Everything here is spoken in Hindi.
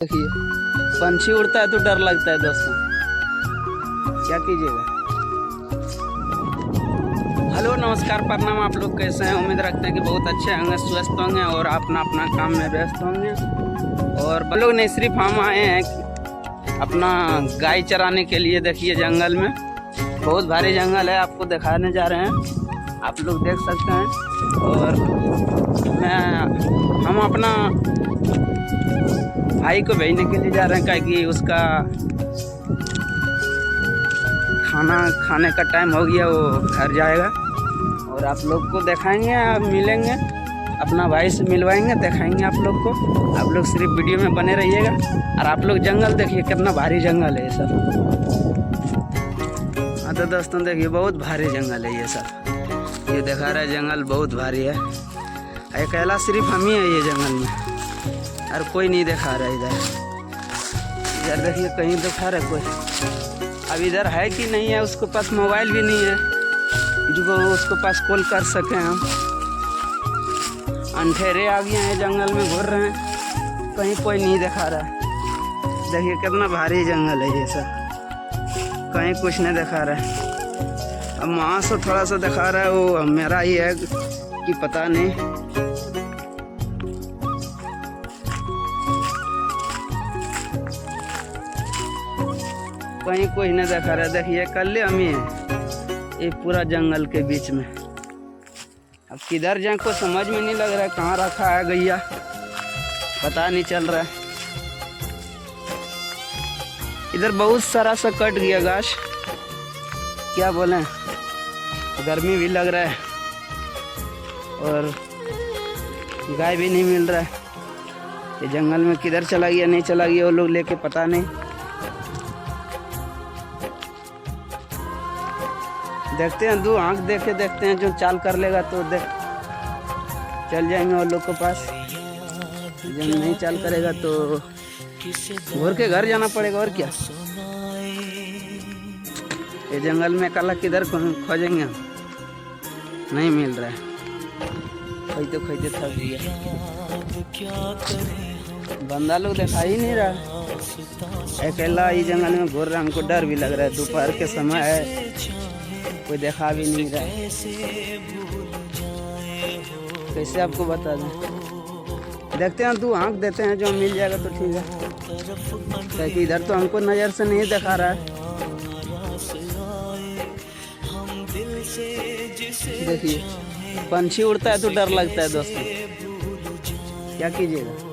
देखिए पंछी उड़ता है तो डर लगता है दोस्तों, क्या कीजिएगा। हेलो नमस्कार प्रणाम, आप लोग कैसे हैं? उम्मीद रखते हैं कि बहुत अच्छे होंगे, स्वस्थ होंगे और अपना अपना काम में व्यस्त होंगे। और हम लोग नेसरी फार्म आए हैं अपना गाय चराने के लिए। देखिए जंगल में बहुत भारी जंगल है, आपको दिखाने जा रहे हैं, आप लोग देख सकते हैं। और हम अपना भाई को भेजने के लिए जा रहे हैं, कि उसका खाना खाने का टाइम हो गया, वो घर जाएगा। और आप लोग को दिखाएंगे, आप मिलेंगे, अपना भाई से मिलवाएंगे, दिखाएंगे आप लोग को। आप लोग सिर्फ वीडियो में बने रहिएगा। और आप लोग जंगल देखिए कितना भारी जंगल है ये सब। हाँ तो दोस्तों देखिए बहुत भारी जंगल है ये सब, ये दिखा रहा है जंगल बहुत भारी है। अकेला सिर्फ हम ही है ये जंगल में, और कोई नहीं दिखा रहा इधर। इधर देखिए कहीं दिखा रहा कोई, अब इधर है कि नहीं है, उसके पास मोबाइल भी नहीं है जो उसको पास कॉल कर सके हम। अंधेरे आ गए हैं, जंगल में घूर रहे हैं, कहीं कोई नहीं दिखा रहा है। देखिए कितना भारी जंगल है ये सब, कहीं कुछ नहीं दिखा रहा है। अब वहाँ से थोड़ा सा दिखा रहा है, वो मेरा ही है कि पता नहीं। कहीं कोई नहीं दिखा रहा है। देखिए कल हम ही है ये पूरा जंगल के बीच में। अब किधर जाए को समझ में नहीं लग रहा है, कहाँ रखा है गैया पता नहीं चल रहा है। इधर बहुत सारा सा कट गया घास, क्या बोलें, गर्मी भी लग रहा है और गाय भी नहीं मिल रहा है। ये जंगल में किधर चला गया नहीं चला गया वो लोग लेके पता नहीं। देखते हैं, दो आंख देखे देखते हैं, जो चाल कर लेगा तो चल जाएंगे वो लोग के पास। जब नहीं चाल करेगा तो घूर के घर जाना पड़ेगा, और क्या। ये जंगल में अकेला किधर खोजेंगे हम, नहीं मिल रहा है। खोजते खोजते थक गया, बंदा लोग दिखा ही नहीं रहा। अकेला ये जंगल में घूर रहा, हमको डर भी लग रहा है। दोपहर के समय है, कोई देखा भी नहीं रहा है। कैसे आपको बता दें, देखते हैं, तू आँख देते हैं, जो मिल जाएगा तो ठीक है, क्योंकि इधर तो हमको नज़र से नहीं दिखा रहा है। देखिए पंछी उड़ता है तो डर लगता है दोस्तों, क्या कीजिएगा।